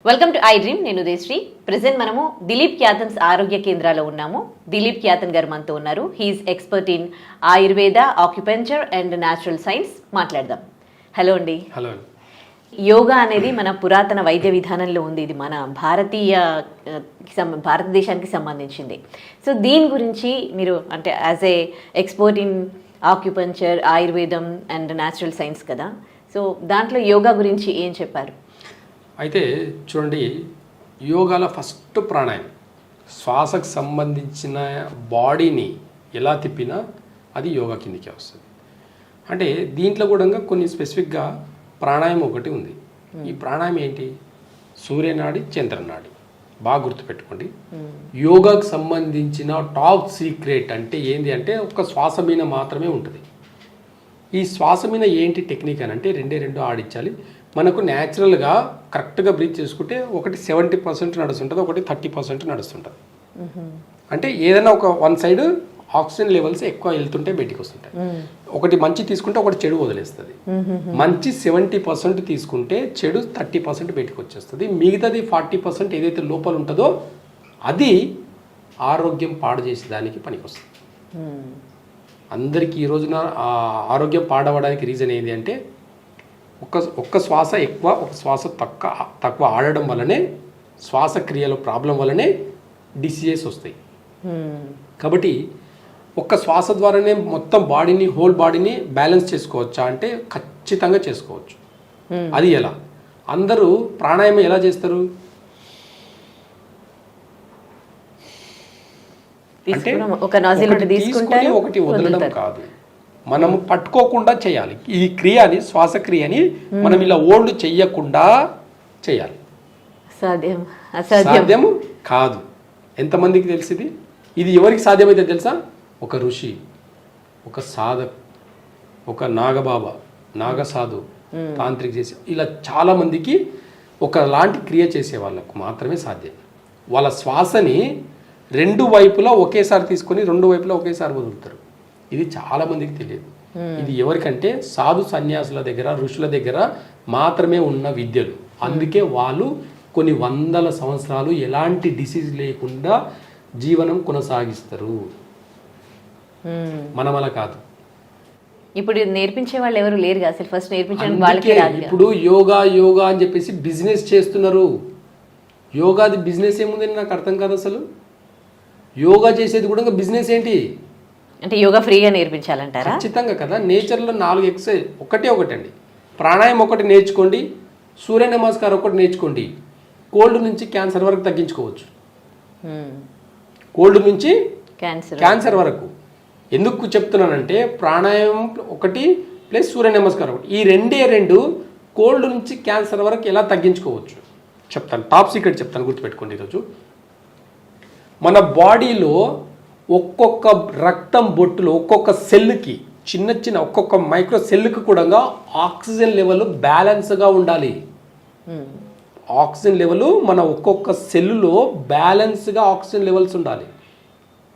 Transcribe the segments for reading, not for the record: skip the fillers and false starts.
Welcome to I dream. నేను Udayasri. Present మనము దిలీప్ క్యాథన్స్ ఆరోగ్య కేంద్రాలో ఉన్నాము. దిలీప్ క్యాథన్ గారు మనతో ఉన్నారు. He's expert in Ayurveda, acupuncture and natural science. మాట్లాడదాం. హలో అండి. హలో. యోగా అనేది మన పురాతన వైద్య విధానంలో ఉంది. ఇది మన భారతదేశానికి సంబంధించింది. సో దీని గురించి మీరు అంటే as a expert in acupuncture, ఆయుర్వేదం అండ్ న్యాచురల్ సైన్స్ కదా, సో దాంట్లో యోగా గురించి ఏం చెప్పారు? అయితే చూడండి, యోగాలో ఫస్ట్ ప్రాణాయామం, శ్వాసకు సంబంధించిన బాడీని ఎలా తిప్పినా అది యోగా కిందికే వస్తుంది. అంటే దీంట్లో కూడా కొన్ని స్పెసిఫిక్గా ప్రాణాయామం ఒకటి ఉంది. ఈ ప్రాణాయామం ఏంటి? సూర్యనాడి, చంద్రనాడి. బాగా గుర్తుపెట్టుకోండి. యోగాకు సంబంధించిన టాప్ సీక్రెట్ అంటే ఏంటి అంటే ఒక శ్వాస మీద మాత్రమే ఉంటుంది. ఈ శ్వాస మీద ఏంటి టెక్నిక్ అని అంటే రెండు ఆడించాలి. మనకు న్యాచురల్గా కరెక్ట్గా బ్రీత్ చేసుకుంటే ఒకటి 70% నడుస్తుంటుంది, ఒకటి 30% నడుస్తుంటుంది. అంటే ఏదైనా ఒక వన్ సైడ్ ఆక్సిజన్ లెవెల్స్ ఎక్కువ వెళ్తుంటే బయటికి వస్తుంటాయి. ఒకటి మంచి తీసుకుంటే ఒకటి చెడు వదిలేస్తుంది. మంచి 70% తీసుకుంటే చెడు 30% బయటికి వచ్చేస్తుంది. మిగతాది 40% ఏదైతే లోపల ఉంటుందో అది ఆరోగ్యం పాడు చేసేదానికి పనికి వస్తుంది. అందరికీ ఈ రోజున ఆరోగ్యం పాడవడానికి రీజన్ ఏంటి అంటే ఒక్క శ్వాస ఎక్కువ, ఒక శ్వాస తక్కువ ఆడడం వల్లనే, శ్వాసక్రియలో ప్రాబ్లం వల్లనే డిసీజెస్ వస్తాయి. కాబట్టి ఒక్క శ్వాస ద్వారానే మొత్తం బాడీని, హోల్ బాడీని బ్యాలెన్స్ చేసుకోవచ్చా అంటే ఖచ్చితంగా చేసుకోవచ్చు. అది ఎలా? అందరూ ప్రాణాయామం ఎలా చేస్తారు అంటే ఒకటి వదలడం కాదు, మనము పట్టుకోకుండా చేయాలి. ఈ క్రియని, శ్వాసక్రియని మనం ఇలా ఓల్డ్ చెయ్యకుండా చేయాలి. సాధ్యము కాదు. ఎంతమందికి తెలిసింది? ఇది ఎవరికి సాధ్యమైతే తెలుసా? ఒక ఋషి, ఒక సాధక్, ఒక నాగబాబా, నాగసాధు, తాంత్రిక చేసే ఇలా చాలా మందికి ఒకలాంటి క్రియ చేసే వాళ్ళకు మాత్రమే సాధ్యం. వాళ్ళ శ్వాసని రెండు వైపులా ఒకేసారి తీసుకొని రెండు వైపులా ఒకేసారి వదులుతారు. ఇది చాలా మందికి తెలియదు. ఇది ఎవరికంటే సాధు సన్యాసుల దగ్గర, ఋషుల దగ్గర మాత్రమే ఉన్న విద్యలు. అందుకే వాళ్ళు కొన్ని వందల సంవత్సరాలు ఎలాంటి డిసీజ్ లేకుండా జీవనం కొనసాగిస్తారు. మనం అలా కాదు. ఇప్పుడు నేర్పించే వాళ్ళు ఎవరు లేరు కదా, అసలు ఫస్ట్ నేర్పించడానికి వాళ్ళకే రాదు. ఇప్పుడు యోగా యోగా అని చెప్పేసి బిజినెస్ చేస్తున్నారు. యోగాది బిజినెస్ ఏముందని నాకు అర్థం కాదు అసలు. యోగా చేసేది కూడా బిజినెస్ ఏంటి అంటే యోగా ఫ్రీగా నేర్పించాలంటారా? ఖచ్చితంగా కదా. నేచర్లో 4 ఎక్సర్సైజ్ ఒకటండి. ప్రాణాయామం ఒకటి నేర్చుకోండి, సూర్య నమస్కారం ఒకటి నేర్చుకోండి. కోల్డ్ నుంచి క్యాన్సర్ వరకు తగ్గించుకోవచ్చు. కోల్డ్ నుంచి క్యాన్సర్ వరకు. ఎందుకు చెప్తున్నానంటే ప్రాణాయామం ఒకటి ప్లస్ సూర్య నమస్కారం ఒకటి, ఈ రెండు కోల్డ్ నుంచి క్యాన్సర్ వరకు ఎలా తగ్గించుకోవచ్చు చెప్తాను. టాప్ సీక్రెట్ చెప్తాను, గుర్తుపెట్టుకోండి. ఈరోజు మన బాడీలో ఒక్కొక్క రక్తం బొట్టులో ఒక్కొక్క సెల్కి, చిన్న ఒక్కొక్క మైక్రో సెల్కి కూడా ఆక్సిజన్ లెవెల్ బ్యాలెన్స్గా ఉండాలి. ఆక్సిజన్ లెవెల్ మన ఒక్కొక్క సెల్లులో బ్యాలెన్స్గా ఆక్సిజన్ లెవెల్స్ ఉండాలి.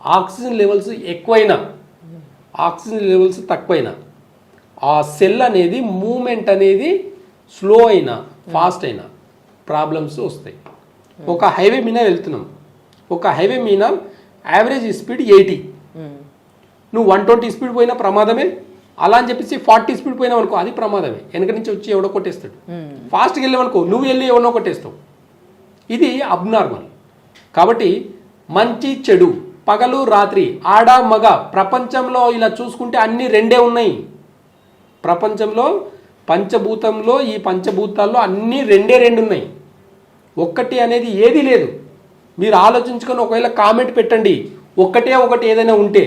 ఆక్సిజన్ లెవెల్స్ ఎక్కువైనా, ఆక్సిజన్ లెవెల్స్ తక్కువైనా ఆ సెల్ అనేది మూమెంట్ అనేది స్లో అయినా ఫాస్ట్ అయినా ప్రాబ్లమ్స్ వస్తాయి. ఒక హైవే మీద వెళ్తున్నాం, ఒక హైవే మీద యావరేజ్ స్పీడ్ 80, నువ్వు 120 స్పీడ్ పోయినా ప్రమాదమే. అలా అని చెప్పేసి 40 స్పీడ్ పోయినావు అనుకో, అది ప్రమాదమే. వెనక నుంచి వచ్చి ఎవడో కొట్టేస్తాడు. ఫాస్ట్గా వెళ్ళామనుకో, నువ్వు వెళ్ళి ఎవడో కొట్టేస్తావు. ఇది అబ్నార్మల్. కాబట్టి మంచి చెడు, పగలు రాత్రి, ఆడ మగ, ప్రపంచంలో ఇలా చూసుకుంటే అన్ని రెండే ఉన్నాయి. ప్రపంచంలో పంచభూతంలో, ఈ పంచభూతాల్లో అన్నీ రెండు ఉన్నాయి. ఒక్కటి అనేది ఏది లేదు. మీరు ఆలోచించుకొని ఒకవేళ కామెంట్ పెట్టండి, ఒకటి ఏదైనా ఉంటే,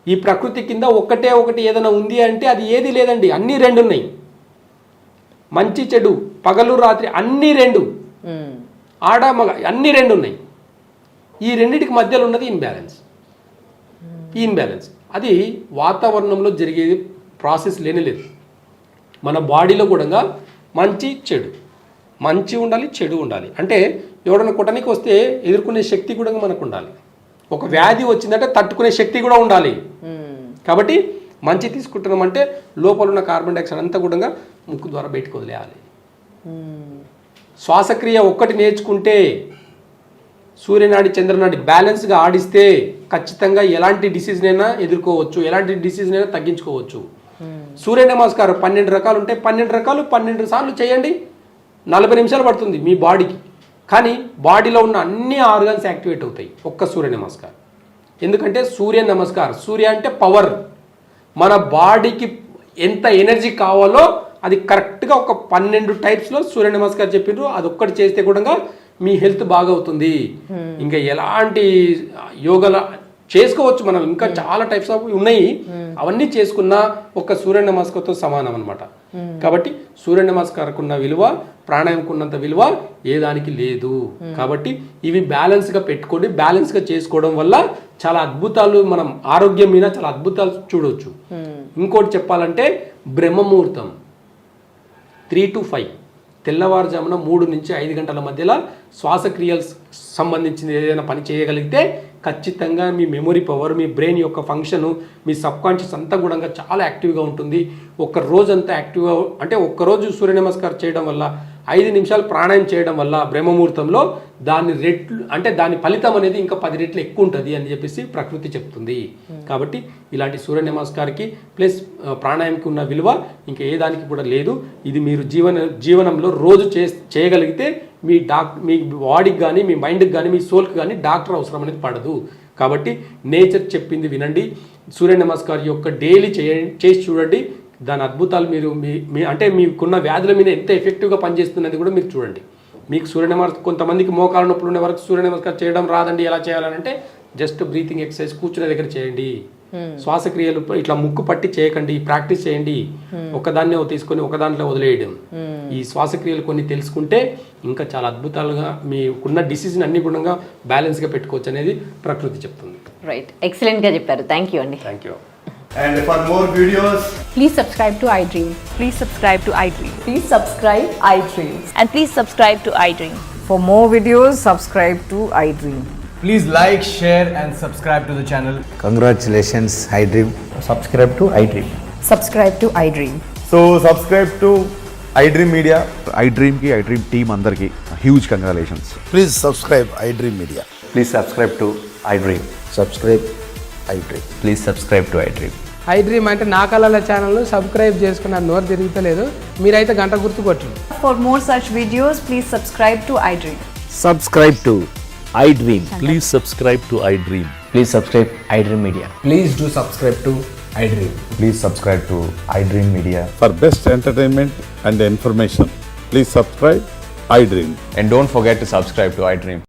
ఈ ప్రకృతి కింద ఒకటి ఏదైనా ఉంది అంటే అది ఏది లేదండి, అన్నీ రెండు ఉన్నాయి. మంచి చెడు, పగలు రాత్రి అన్నీ రెండు, ఆడ మగ అన్నీ రెండు ఉన్నాయి. ఈ రెండింటికి మధ్యలో ఉన్నది ఇన్బ్యాలెన్స్. ఈ ఇన్బ్యాలెన్స్ అది వాతావరణంలో జరిగే ప్రాసెస్ లేనిలేదు. మన బాడీలో కూడా మంచి చెడు, మంచి ఉండాలి, చెడు ఉండాలి. అంటే ఎవడన్నా కొట్టడానికి వస్తే ఎదుర్కొనే శక్తి కూడా మనకు ఉండాలి. ఒక వ్యాధి వచ్చిందంటే తట్టుకునే శక్తి కూడా ఉండాలి. కాబట్టి మంచి తీసుకుంటున్నామంటే లోపల ఉన్న కార్బన్ డైఆక్సైడ్ అంతా కూడా ముక్కు ద్వారా బయటకు వదిలేయాలి. శ్వాసక్రియ ఒక్కటి నేర్చుకుంటే సూర్యనాడి చంద్రనాడి బ్యాలెన్స్గా ఆడిస్తే ఖచ్చితంగా ఎలాంటి డిసీజ్నైనా ఎదుర్కోవచ్చు, ఎలాంటి డిసీజ్నైనా తగ్గించుకోవచ్చు. సూర్య నమస్కారం 12 రకాలు ఉంటాయి, 12 రకాలు 12 సార్లు చేయండి. 40 నిమిషాలు పడుతుంది మీ బాడీకి, కానీ బాడీలో ఉన్న అన్ని ఆర్గాన్స్ యాక్టివేట్ అవుతాయి ఒక్క సూర్య నమస్కారం. ఎందుకంటే సూర్య నమస్కారం, సూర్య అంటే పవర్, మన బాడీకి ఎంత ఎనర్జీ కావాలో అది కరెక్ట్గా ఒక 12 టైప్స్లో సూర్య నమస్కారం చెప్పిండ్రు. అది ఒక్కటి చేస్తే కూడా మీ హెల్త్ బాగా అవుతుంది. ఇంకా ఎలాంటి యోగాల చేసుకోవచ్చు మనం, ఇంకా చాలా టైప్స్ ఆఫ్ ఉన్నాయి, అవన్నీ చేసుకున్న ఒక సూర్య నమస్కారంతో సమానం అనమాట. కాబట్టి సూర్య నమస్కారకున్న విలువ ప్రాణాయామకున్నంత విలువ ఏ దానికి లేదు. కాబట్టి ఇవి బ్యాలెన్స్గా పెట్టుకోండి. బ్యాలెన్స్గా చేసుకోవడం వల్ల చాలా అద్భుతాలు, మనం ఆరోగ్యం మీద చాలా అద్భుతాలు చూడవచ్చు. ఇంకోటి చెప్పాలంటే బ్రహ్మముహూర్తం 3 to 5 తెల్లవారుజామున 3 నుంచి 5 గంటల మధ్యలో శ్వాసక్రియలు సంబంధించిన ఏదైనా పని చేయగలిగితే ఖచ్చితంగా మీ మెమొరీ పవర్, మీ బ్రెయిన్ యొక్క ఫంక్షను, మీ సబ్కాన్షియస్ అంతా కూడా చాలా యాక్టివ్గా ఉంటుంది. ఒక్క రోజంతా యాక్టివ్గా, అంటే ఒక్కరోజు సూర్య నమస్కారం చేయడం వల్ల 5 నిమిషాలు ప్రాణాయామం చేయడం వల్ల బ్రహ్మముహూర్తంలో దాని రెట్లు, అంటే దాని ఫలితం అనేది ఇంకా 10 రెట్లు ఎక్కువ ఉంటుంది అని చెప్పేసి ప్రకృతి చెప్తుంది. కాబట్టి ఇలాంటి సూర్య నమస్కారానికి ప్లస్ ప్రాణాయామకి ఉన్న విలువ ఇంకా ఏ దానికి కూడా లేదు. ఇది మీరు జీవనంలో రోజు చేయగలిగితే మీ మీ బాడీకి కానీ, మీ మైండ్కి కానీ, మీ సోల్కి కానీ డాక్టర్ అవసరం అనేది పడదు. కాబట్టి నేచర్ చెప్పింది వినండి. సూర్య నమస్కారం యొక్క డైలీ చేసి చూడండి. దాని అద్భుతాలు మీరు మీ అంటే మీకున్న వ్యాధుల మీద ఎంత ఎఫెక్టివ్గా పనిచేస్తున్నది కూడా మీరు చూడండి. మీకు సూర్య నమస్కారం, కొంతమందికి మోకాళ్ళ నొప్పులు ఉండే వరకు సూర్య నమస్కారం చేయడం రాదండి, ఎలా చేయాలంటే జస్ట్ బ్రీతింగ్ ఎక్సర్సైజ్ కూర్చునే దగ్గర చేయండి. శ్వాసక్రియలు ఇట్లా ముక్కు పట్టి చేయకండి, ప్రాక్టీస్ చేయండి. ఒకదాన్నే తీసుకొని ఒక దాంట్లో వదిలేయడం. ఈ శ్వాసక్రియలు కొన్ని తెలుసుకుంటే ఇంకా చాలా అద్భుతాలుగా మీకున్న డిసీజ్ని అన్ని గుణంగా బ్యాలెన్స్గా పెట్టుకోవచ్చు అనేది ప్రకృతి చెప్తుంది. రైట్, ఎక్సలెంట్గా చెప్పారు. థ్యాంక్ యూ అండి. Thank you. And for more videos, Please subscribe to iDream. Please subscribe to iDream. Please subscribe iDream. And please subscribe to iDream. For more videos, subscribe to iDream. please like, share and subscribe to the channel. Congratulations, iDream. Subscribe to iDream. Subscribe to iDream. So subscribe to iDream Media. iDream ki iDream team andarki huge congratulations. Please subscribe iDream Media. Please subscribe to iDream. Subscribe iDream. Please subscribe to iDream. iDream అంటే నా కళల channel subscribe చేసుకున్న నోరు తిరుగుతలేదు, మీరైతే గంట గుర్తు కొట్టండి. For more such videos, please subscribe to iDream. Subscribe to iDream. Please subscribe to iDream. Please subscribe iDream Media. Please do subscribe to iDream. Please subscribe to iDream Media. For best entertainment and information, please subscribe iDream. And don't forget to subscribe to iDream.